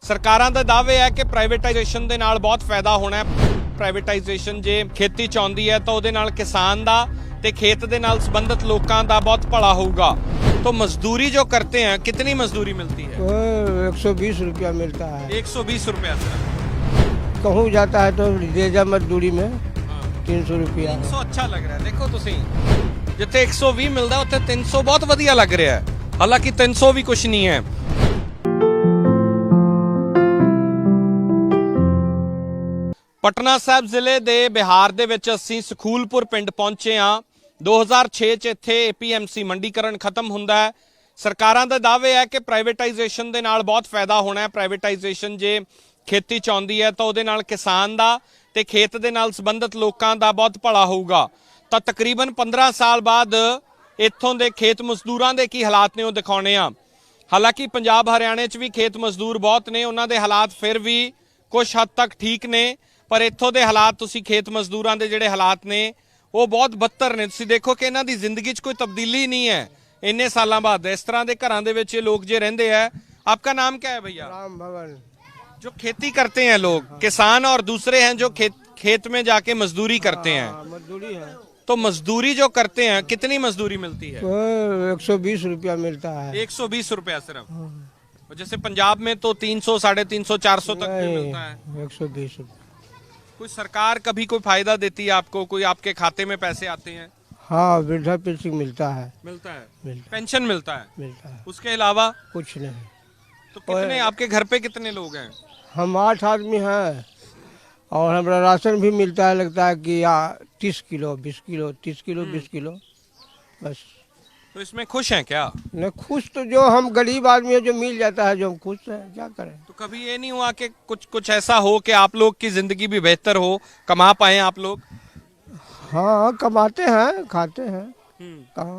ਸਰਕਾਰਾਂ ਦਾ ਦਾਅਵੇ ਹੈ ਕਿ ਪ੍ਰਾਈਵੇਟਾਈਜੇਸ਼ਨ ਦੇ ਨਾਲ ਬਹੁਤ ਫਾਇਦਾ ਹੋਣਾ ਹੈ। ਪ੍ਰਾਈਵੇਟਾਈਜੇਸ਼ਨ ਜੇ ਖੇਤੀ ਚ ਆਉਂਦੀ ਹੈ ਤਾਂ ਉਹਦੇ ਨਾਲ ਕਿਸਾਨ ਦਾ ਤੇ ਖੇਤ ਦੇ ਨਾਲ ਸੰਬੰਧਿਤ ਲੋਕਾਂ ਦਾ बहुत भला होगा। तो मजदूरी जो करते हैं कितनी मजदूरी मिलती है? 120 रुपया मिलता है। 120 रुपया से कहूँ जाता है तो रेजा मजदूरी में 300 रुपया। 300 अच्छा लग रहा है। देखो तुसी जिथे 120 मिलता उत्थे 300 बहुत वधिया लग रहा है। हालांकि 300 भी कुछ नहीं है। ਪਟਨਾ ਸਾਹਿਬ ਜ਼ਿਲ੍ਹੇ ਦੇ ਬਿਹਾਰ ਦੇ ਵਿੱਚ ਅਸੀਂ ਸਕੂਲਪੁਰ ਪਿੰਡ ਪਹੁੰਚੇ ਹਾਂ। 2006 ਚ ਇੱਥੇ APMC ਮੰਡੀਕਰਨ ਖਤਮ ਹੁੰਦਾ ਹੈ। ਸਰਕਾਰਾਂ ਦਾ ਦਾਅਵੇ ਹੈ ਕਿ ਪ੍ਰਾਈਵੇਟਾਈਜੇਸ਼ਨ ਦੇ ਨਾਲ ਬਹੁਤ ਫਾਇਦਾ ਹੋਣਾ ਹੈ। ਪ੍ਰਾਈਵੇਟਾਈਜੇਸ਼ਨ ਜੇ ਖੇਤੀ ਚ ਆਉਂਦੀ ਹੈ ਤਾਂ ਉਹਦੇ ਨਾਲ ਕਿਸਾਨ ਦਾ ਤੇ ਖੇਤ ਦੇ ਨਾਲ ਸੰਬੰਧਿਤ ਲੋਕਾਂ ਦਾ ਬਹੁਤ ਭਲਾ ਹੋਊਗਾ। ਤਾਂ ਤਕਰੀਬਨ 15 ਸਾਲ ਬਾਅਦ ਇੱਥੋਂ ਦੇ ਖੇਤ ਮਜ਼ਦੂਰਾਂ ਦੇ ਕੀ ਹਾਲਾਤ ਨੇ ਉਹ ਦਿਖਾਉਣੇ ਆ। ਹਾਲਾਂਕਿ ਪੰਜਾਬ ਹਰਿਆਣੇ 'ਚ ਵੀ ਖੇਤ ਮਜ਼ਦੂਰ ਬਹੁਤ ਨੇ, ਉਹਨਾਂ ਦੇ ਹਾਲਾਤ ਫਿਰ ਵੀ ਕੁਝ ਹੱਦ ਤੱਕ ਠੀਕ ਨੇ, ਪਰ ਇੱਥੋਂ ਦੇ ਹਾਲਾਤ ਤੁਸੀਂ ਖੇਤ ਮਜ਼ਦੂਰਾਂ ਦੇ ਜਿਹੜੇ ਹਾਲਾਤ ਨੇ ਉਹ ਬਹੁਤ ਬੱਤਰ ਨੇ। ਤੁਸੀਂ ਦੇਖੋ ਕਿ ਇਹਨਾਂ ਦੀ ਜ਼ਿੰਦਗੀ 'ਚ ਕੋਈ ਤਬਦੀਲੀ ਨਹੀਂ ਹੈ ਇੰਨੇ ਸਾਲਾਂ ਬਾਅਦ। ਇਸ ਤਰ੍ਹਾਂ ਦੇ ਘਰਾਂ ਦੇ ਵਿੱਚ ਇਹ ਲੋਕ ਜੇ ਰਹਿੰਦੇ ਆ। आपका नाम क्या है भैया? राम भवन। जो खेती करते हैं लोग, किसान और दूसरे हैं जो खेत में जाके मजदूरी करते हैं। मजदूरी है तो मजदूरी जो करते हैं कितनी मजदूरी मिलती है? तो 120 रुपया मिलता है। 120 रुपया सिर्फ। और जैसे पंजाब में तो 300, 350, 400 तक भी मिलता है। 120 रुपया। कोई सरकार कभी कोई फायदा देती है आपको? कोई आपके खाते में पैसे आते हैं? हाँ, वृद्धा पेंशन मिलता है। मिलता है, मिलता पेंशन मिलता है। मिलता है। उसके अलावा कुछ नहीं। तो कितने आपके घर पे कितने लोग हैं? हम 8 आदमी हैं और हमारा राशन भी मिलता है। लगता है कि 30 किलो 20 किलो 30 किलो 20 किलो बस। तो इसमें खुश हैं क्या? न खुश तो जो हम गरीब आदमी है जो मिल जाता है जो हम खुश हैं, क्या करें। तो कभी ये नहीं हुआ कि कुछ ऐसा हो कि आप लोग की जिंदगी भी बेहतर हो, कमा पाए आप लोग? हाँ, कमाते हैं खाते हैं। कहाँ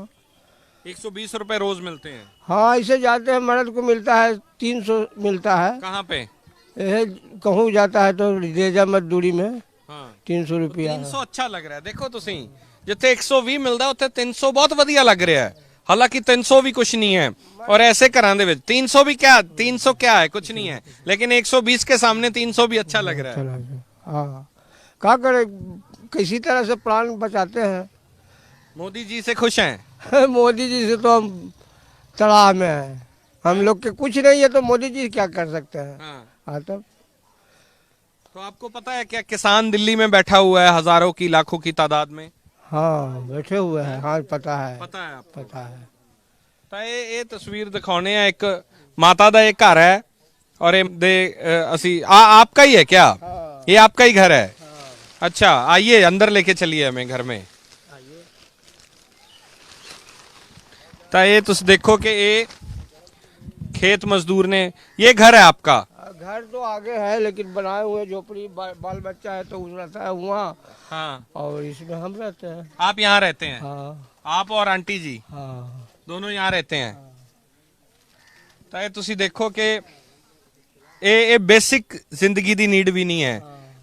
120 रुपए रोज मिलते हैं। हाँ, ऐसे जाते हैं मर्द को मिलता है 300 मिलता है। कहाँ पे? कहूँ जाता है तो रेजा मजदूरी में हाँ 300 रुपया। 300 अच्छा लग रहा है। देखो तुसी जिथे 120 मिलता उत्थे 300 बहुत वधिया लग रहा है। हालांकि 300 भी कुछ नहीं है। और ऐसे घरां दे विच 300 भी क्या 300 क्या है, कुछ नहीं है। लेकिन 120 के सामने 300 भी अच्छा लग रहा है। हाँ, क्या करें, किसी तरह से प्राण बचाते हैं। मोदी जी से खुश हैं? मोदी जी से तो हम तड़ाव में हैं। हम लोग के कुछ नहीं है तो मोदी जी क्या कर सकते हैं। हाँ तब तो आपको पता है क्या किसान दिल्ली में बैठा हुआ है हजारों की लाखों की तादाद में? हाँ, बैठे हुए हैं। हाँ, पता है। पता है आपको? पता है। ਤਾਂ ਇਹ ਤਸਵੀਰ ਦਿਖਾਉਣੇ ਆ। ਇੱਕ ਮਾਤਾ ਦਾ ਇਹ ਘਰ ਹੈ और ਦੇ ਅਸੀਂ आपका ही है क्या? ये आपका ही घर है? अच्छा, आइए अंदर लेके चलिए हमें घर में। ਤਾਂ ਇਹ ਤੁਸੀਂ देखो कि ये खेत मजदूर ने, ये घर है आपका? घर तो आगे है लेकिन बनाए हुए झोपड़ी बाल बच्चा है तो उस रहता है वहाँ। हाँ, और इसमें हम रहते हैं। आप यहाँ रहते हैं? हाँ। आप और आंटी जी हाँ, दोनों यहाँ रहते हैं। ਤਾਂ ਇਹ ਤੁਸੀਂ ਦੇਖੋ ਕਿ ਇਹ बेसिक जिंदगी दी नीड भी नहीं है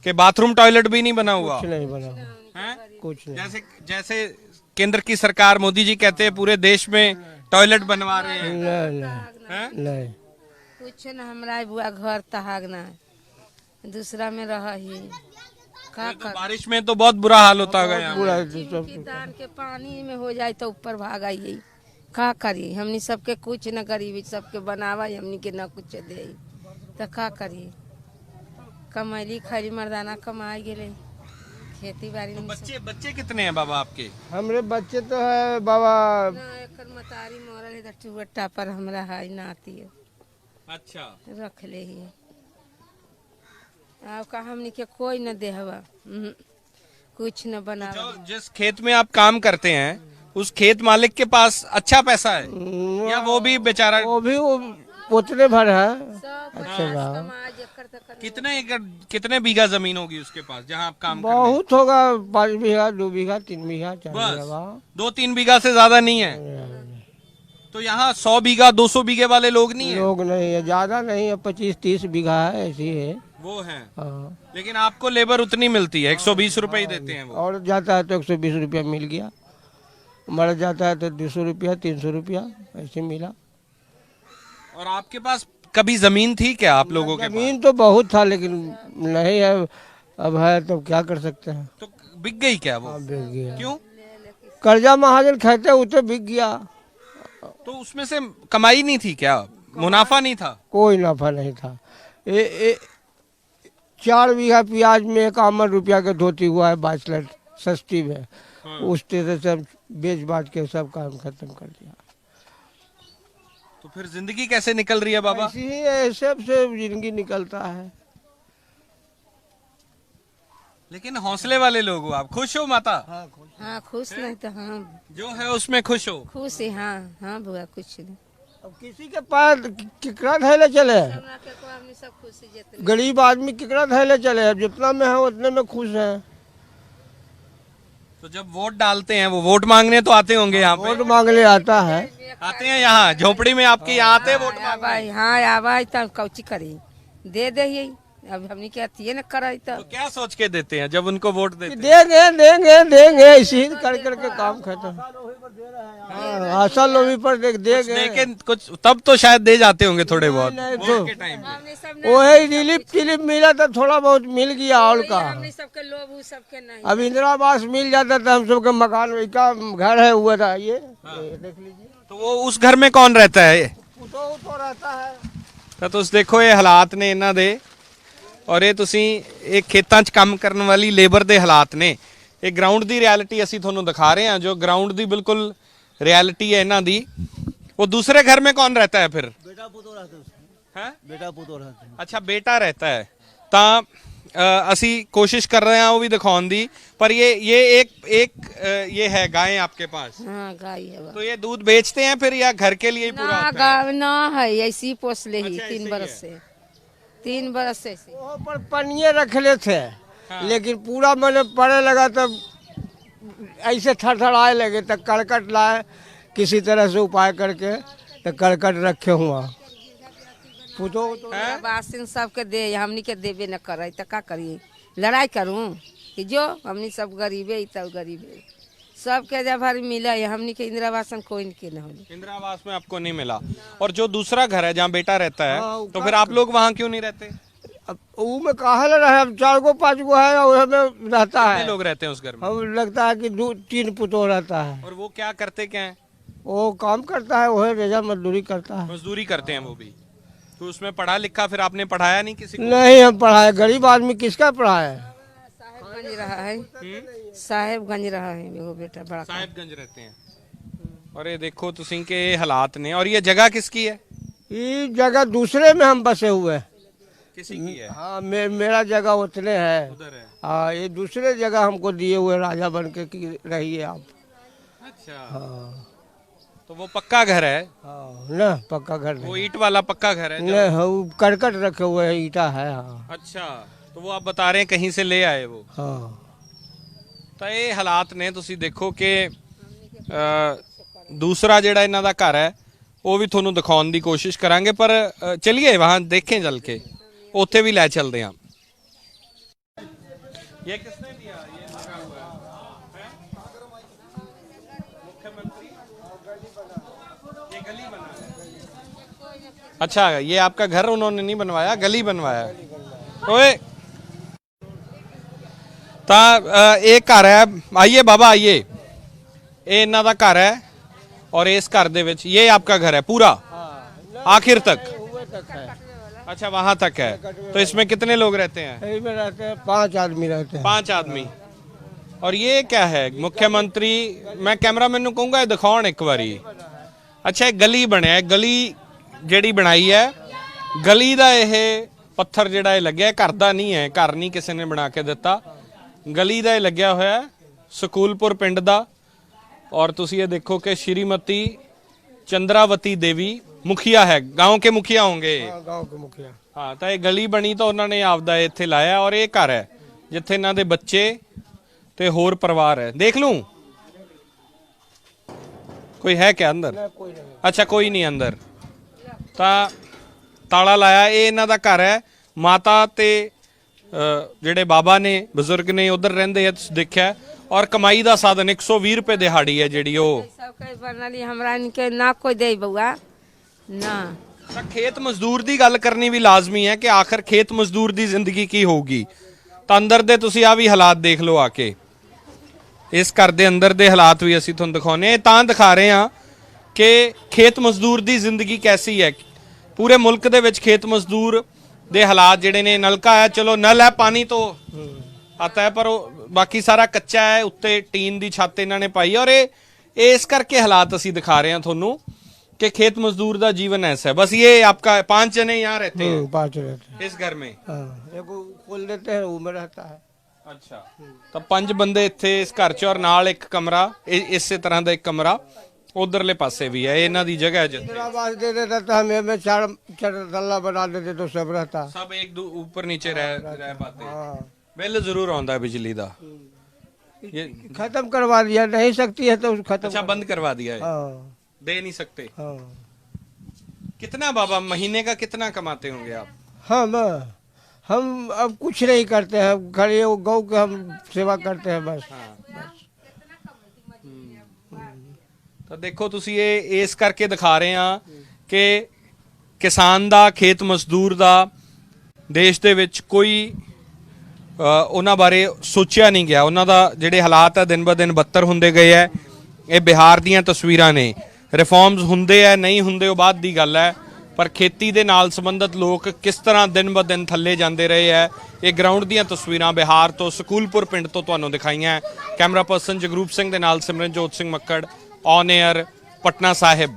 कि बाथरूम टॉयलेट भी नहीं बना हुआ कुछ नहीं बना हुआ। है। कुछ नहीं। जैसे जैसे केंद्र की सरकार मोदी जी कहते हैं पूरे देश में टॉयलेट बनवा रहे हैं। नहीं हैं? नहीं। कुछ न हमरा बुआ घर तहागना दूसरा में रह ही का तो बारिश में तो बहुत बुरा हाल होता होगा यहाँ पूरा पे। दान के पानी में हो जाए तो ऊपर भाग आइए का करिए। हमनी सबके कुछ न गरीबी सबके बनावा हमनी के न कुछ दे तो का करिए। कमैली खैली मर्दाना कमाई गेले खेती बाड़ी में। बच्चे बच्चे कितने हैं बाबा आपके? हमरे बच्चे तो है बाबा। एकर मतारी मरल है टुवट्टा पर हमरा है नाती है। अच्छा, रख ले ही आपका हमनी के कोई न देहवा कुछ न बना। जो जिस खेत में आप काम करते हैं उस खेत मालिक के पास अच्छा पैसा है या वो भी बेचारा? वो भी उतने भर है। कितने एकड़ कितने बीघा जमीन होगी उसके पास जहाँ आप काम कर रहे हैं? बहुत होगा 5 बीघा 2 बीघा 3 बीघा 4 बस बीघा। 2-3 बीघा से ज्यादा नहीं है। तो यहाँ 100 बीघा 200 बीघे वाले लोग नहीं है? लोग नहीं है, ज्यादा नहीं है, 25-30 बीघा है, ऐसी है। वो है। हाँ। लेकिन आपको लेबर उतनी मिलती है, 120 रुपए ही देते हैं वो। और जाता है तो 120 रुपया मिल गया, मर जाता है तो 200 रुपया 300 रुपया ऐसे मिला। और आपके पास कभी जमीन थी क्या आप लोगों के पास? जमीन तो बहुत था लेकिन नहीं है, अब है तो क्या कर सकते हैं। तो बिक गई क्या वो? हाँ, बिक गया। क्यों? कर्जा महाजन खाते उसे बिक गया। तो उसमें से कमाई नहीं थी क्या, मुनाफा नहीं था? कोई नफा नहीं था। 4 बीघा प्याज में 51 रुपया के धोती हुआ है, 22 लाख सस्ती में। उस तरह से हम बेच बाच के सब काम खत्म कर दिया। तो फिर जिंदगी कैसे निकल रही है बाबा? ऐसे ही ऐसे से जिंदगी निकलता है। लेकिन हौसले वाले लोग हो आप, खुश हो माता? हाँ खुश नहीं तो हाँ जो है उसमें खुश हो? खुश है। हाँ हाँ बुआ कुछ नहीं। अब किसी के पास किकरा धैले चले, हमरा के को आदमी सब खुश है जितने। गरीब आदमी किकरा धैले चले, अब जितना में है उतने में खुश है। तो जब वोट डालते हैं, वो वोट मांगने तो आते होंगे यहाँ पे? वोट मांगने आता है। आते हैं यहाँ झोपड़ी में आपके यहाँ आते हैं वोट मांगने? भाई हाँ आवाज तब कौची करी दे दे यही। अब हमने क्या ये न कराई तो तो क्या सोच के देते हैं जब उनको वोट देते हैं? देंगे देंगे देंगे, इसी कर करके काम खत्म। हाँ, आशा लोभी पर देंगे। लेकिन कुछ तब तो शायद दे जाते होंगे थोड़े बहुत नहीं वोट तो के टाइम पे। हमने सब वही रिलीफ मिला तो थोड़ा बहुत मिल गया और का। हमने सबके लोग उ सबके नहीं। अब इंदिरा आवास मिल जाता तो हम सबके मकान का घर है हुआ था ये देख लीजिए। तो वो उस घर में कौन रहता है? तो रहता है। ਤਾਂ ਤੁਸੀਂ ਦੇਖੋ ਇਹ ਹਾਲਾਤ ਨੇ ਇਹਨਾਂ ਦੇ, ਔਰ ਇਹ ਤੁਸੀਂ ਇਹ ਖੇਤਾਂ 'ਚ ਕੰਮ ਕਰਨ ਵਾਲੀ ਲੇਬਰ ਦੇ ਹਾਲਾਤ ਨੇ। ਇਹ ਗਰਾਊਂਡ ਦੀ ਰਿਐਲਿਟੀ ਅਸੀਂ ਤੁਹਾਨੂੰ ਦਿਖਾ ਰਹੇ ਹਾਂ, ਜੋ ਗਰਾਊਂਡ ਦੀ ਬਿਲਕੁਲ ਰਿਐਲਿਟੀ ਹੈ ਇਹਨਾਂ ਦੀ। वो दूसरे घर में कौन रहता है फिर? बेटा पुतो रहते है? बेटा पुतो रहते हैं। अच्छा बेटा रहता है। ਤਾਂ ਅਸੀਂ कोशिश कर रहे हैं वो भी दिखाने दी, पर ये एक ये है गाय आपके पास? हाँ गाय है बा। तो ये दूध बेचते हैं फिर या घर के लिए ही पूरा ना होता है? गाय ना है ऐसी ही पोस ले ही। अच्छा, 3 ऐसे ही बरस से 3 बरस से ऐसे। वहाँ पर पनिये रख ले थे। हाँ। लेकिन पूरा मैंने पड़े लगा तब ऐसे थरथराए लगे तो करकट लाए किसी तरह से उपाय करके, तो करकट रखे हुआ पुतो तो बासिन सबके दे हमनी के देबे न करे तो का करिए, लड़ाई करूं कि जो हमनी सब गरीबे ही तब गरीबे सबके जब हर मिला है। हमनी के इंदिरा आवास कोई के न होली। इंदिरा आवास में आपको नहीं मिला। और जो दूसरा घर है जहाँ बेटा रहता है, हाँ, तो फिर आप लोग वहाँ क्यों नहीं रहते? अब वो में कहा रहे, अब 4 गो 5 गो है और हमें रहता कितने है। लोग रहते हैं उस घर में? हम लगता है कि 2-3 पुतो रहता है। और वो क्या करते क्या हैं? वो काम करता है, वही रेजा मजदूरी करता है। मजदूरी करते हैं वो भी। तो उसमें पढ़ा लिखा फिर आपने पढ़ाया नहीं किसी को? नहीं हम पढ़ाए, गरीब आदमी किसका पढ़ाए। साहेबगंज रहा है। साहेबगंज रहा है वो बेटा बड़ा। साहेबगंज रहते हैं। और ये देखो तुसी के हालात ने। और ये जगह किसकी है? ये जगह दूसरे में हम बसे हुए हैं। किसी की है? हाँ मेरा जगह उतने है। उधर है। हाँ ये दूसरे जगह हमको दिए हुए, राजा बन के कि रहिए आप। अच्छा। हाँ तो वो पक्का घर है? हाँ ना पक्का घर वो नहीं। ईंट वाला पक्का घर है जो? नहीं हाँ, वो करकट रखे हुए हैं, ईटा है। हाँ अच्छा। तो वो आप बता रहे हैं कहीं से ले आए वो? हाँ ਤਾਂ ਇਹ ਹਾਲਾਤ ਨੇ। ਤੁਸੀਂ ਦੇਖੋ ਕਿ ਦੂਸਰਾ ਜਿਹੜਾ ਇਹਨਾਂ ਦਾ ਘਰ ਹੈ ਉਹ ਵੀ ਤੁਹਾਨੂੰ ਦਿਖਾਉਣ ਦੀ ਕੋਸ਼ਿਸ਼ ਕਰਾਂਗੇ, ਪਰ ਚਲਿਏ ਵਹਾਂ ਦੇਖੇ ਚੱਲ ਕੇ, ਉੱਥੇ ਵੀ ਲੈ ਚੱਲਦੇ ਹਾਂ। ये किसने दिया? ये लगा हुआ है मुख्यमंत्री ये गली बना है। अच्छा ये आपका घर उन्होंने नहीं बनवाया, गली बनवाया? ओए ਤਾਂ ਇਹ ਘਰ ਹੈ। ਆइए बाबा आइए। ਇਹ ਇਹਨਾਂ ਦਾ ਘਰ ਹੈ और इस घर ਦੇ ਵਿੱਚ ये आपका घर है पूरा आखिर तक? हुए तक है। अच्छा वहां तक है। तो इसमें कितने लोग रहते हैं? यही में रहते हैं 5 आदमी रहते हैं। 5 आदमी। और ये क्या है? मुख्यमंत्री, मैं कैमरामैन ਨੂੰ ਕਹੂੰਗਾ ਇਹ ਦਿਖਾਉਣ ਇੱਕ ਵਾਰੀ। ਅੱਛਾ ਇਹ ਗਲੀ ਬਣਿਆ ਹੈ, ਗਲੀ ਜਿਹੜੀ ਬਣਾਈ ਹੈ, ਗਲੀ ਦਾ ਇਹ ਪੱਥਰ ਜਿਹੜਾ ਇਹ ਲੱਗਿਆ ਘਰ ਦਾ ਨਹੀਂ ਹੈ, ਘਰ ਨਹੀਂ ਕਿਸੇ ਨੇ ਬਣਾ ਕੇ ਦਿੱਤਾ, ਗਲੀ ਦਾ ਇਹ ਲੱਗਿਆ ਹੋਇਆ ਹੈ ਸਕੂਲਪੁਰ ਪਿੰਡ ਦਾ। और ਤੁਸੀਂ ਇਹ देखो कि श्रीमती चंद्रावती देवी मुखिया है, गांव के मुखिया होंगे। हाँ गांव के मुखिया। हाँ तो ये गली बनी तो उन्होंने आपदा इत्थे लाया। और ये घर है जिथे इन्हां दे बच्चे ते होर परिवार है। देख लूं कोई है क्या अंदर? कोई नहीं। अच्छा कोई नहीं अंदर। ਤਾਂ ਤਾਲਾ ਲਾਇਆ। ਇਹ ਇਹਨਾਂ ਦਾ ਘਰ ਹੈ। ਮਾਤਾ ਤੇ ਜਿਹੜੇ ਬਾਬਾ ਨੇ ਬਜ਼ੁਰਗ ਨੇ ਉਧਰ ਰਹਿੰਦੇ ਆ, ਤੁਸੀਂ ਦੇਖਿਆ। और कमाई का साधन 120 रुपए दिहाड़ी है जी। सबके प्रणाली हमरा इनके ना कोई दे बउआ ना ਤਾਂ ਖੇਤ ਮਜ਼ਦੂਰ ਦੀ ਗੱਲ ਕਰਨੀ ਵੀ ਲਾਜ਼ਮੀ ਹੈ ਕਿ ਆਖਰ ਖੇਤ ਮਜ਼ਦੂਰ ਦੀ ਜ਼ਿੰਦਗੀ ਕੀ ਹੋਊਗੀ। ਤਾਂ ਅੰਦਰ ਦੇ ਤੁਸੀਂ ਆ ਵੀ ਹਾਲਾਤ ਦੇਖ ਲਓ ਆ ਕੇ, ਇਸ ਘਰ ਦੇ ਅੰਦਰ ਦੇ ਹਾਲਾਤ ਵੀ ਅਸੀਂ ਤੁਹਾਨੂੰ ਦਿਖਾਉਂਦੇ ਹਾਂ। ਤਾਂ ਦਿਖਾ ਰਹੇ ਹਾਂ ਕਿ ਖੇਤ ਮਜ਼ਦੂਰ ਦੀ ਜ਼ਿੰਦਗੀ ਕੈਸੀ ਹੈ। ਪੂਰੇ ਮੁਲਕ ਦੇ ਵਿੱਚ ਖੇਤ ਮਜ਼ਦੂਰ ਦੇ ਹਾਲਾਤ ਜਿਹੜੇ ਨੇ, ਨਲਕਾ ਹੈ, ਚਲੋ ਨਲ ਹੈ, ਪਾਣੀ ਤੋਂ आता है, पर बाकी सारा कच्चा है, उत्ते टीन दी छत इन्हां ने पाई है। और ये इस करके हालात असी दिखा रहे हैं थोनू कि खेत मजदूर दा जीवन ऐसा है। बस ये आपका 5 जने यहाँ रहते हैं 5 रहते हैं इस घर में। एक खोल देते हैं, वो में रहता है। अच्छा, तो 5 बंदे इत्थे इस घर च, और नाल एक कमरा इस तरह का एक कमरा उधरले पासे भी है, इन्हां दी जगह है जिथे आवाज दे देता था हमें 4 तल्ला बना देते तो सब रहता। सब एक ऊपर नीचे रह पाते। हाँ, बिल जरूर आंदा है बिजली दा। ये खत्म करवा दिया, नहीं सकती है तो खत्म। अच्छा, बंद करवा दिया है, हाँ, दे नहीं सकते। हाँ, कितना बाबा महीने का कितना कमाते होंगे आप? हम अब कुछ नहीं करते हैं, खाली वो गौ के हम सेवा करते हैं बस। ਤਾਂ ਦੇਖੋ ਤੁਸੀਂ ਇਹ ਇਸ ਕਰਕੇ ਦਿਖਾ ਰਹੇ ਆ ਕਿ ਕਿਸਾਨ ਦਾ, ਖੇਤ ਮਜ਼ਦੂਰ ਦਾ ਦੇਸ਼ ਦੇ ਵਿੱਚ ਕੋਈ ਉਹਨਾਂ ਬਾਰੇ ਸੋਚਿਆ ਨਹੀਂ ਗਿਆ। ਉਹਨਾਂ ਦਾ ਜਿਹੜੇ ਹਾਲਾਤ ਆ ਦਿਨ ਬ ਦਿਨ ਬੱਤਰ ਹੁੰਦੇ ਗਏ ਹੈ। ਇਹ ਬਿਹਾਰ ਦੀਆਂ ਤਸਵੀਰਾਂ ਨੇ। ਰਿਫਾਰਮਸ ਹੁੰਦੇ ਆ ਨਹੀਂ ਹੁੰਦੇ ਉਹ ਬਾਅਦ ਦੀ ਗੱਲ ਹੈ, ਪਰ ਖੇਤੀ ਦੇ ਨਾਲ ਸੰਬੰਧਿਤ ਲੋਕ ਕਿਸ ਤਰ੍ਹਾਂ ਦਿਨ ਬ ਦਿਨ ਥੱਲੇ ਜਾਂਦੇ ਰਹੇ ਹੈ, ਇਹ ਗਰਾਊਂਡ ਦੀਆਂ ਤਸਵੀਰਾਂ ਬਿਹਾਰ ਤੋਂ ਸਕੂਲਪੁਰ ਪਿੰਡ ਤੋਂ ਤੁਹਾਨੂੰ ਦਿਖਾਈਆਂ। ਕੈਮਰਾ ਪਰਸਨ ਜਗਰੂਪ ਸਿੰਘ ਦੇ ਨਾਲ ਸਿਮਰਨਜੋਤ ਸਿੰਘ ਮੱਕੜ, ਔਨ 에ਅਰ, ਪਟਨਾ ਸਾਹਿਬ।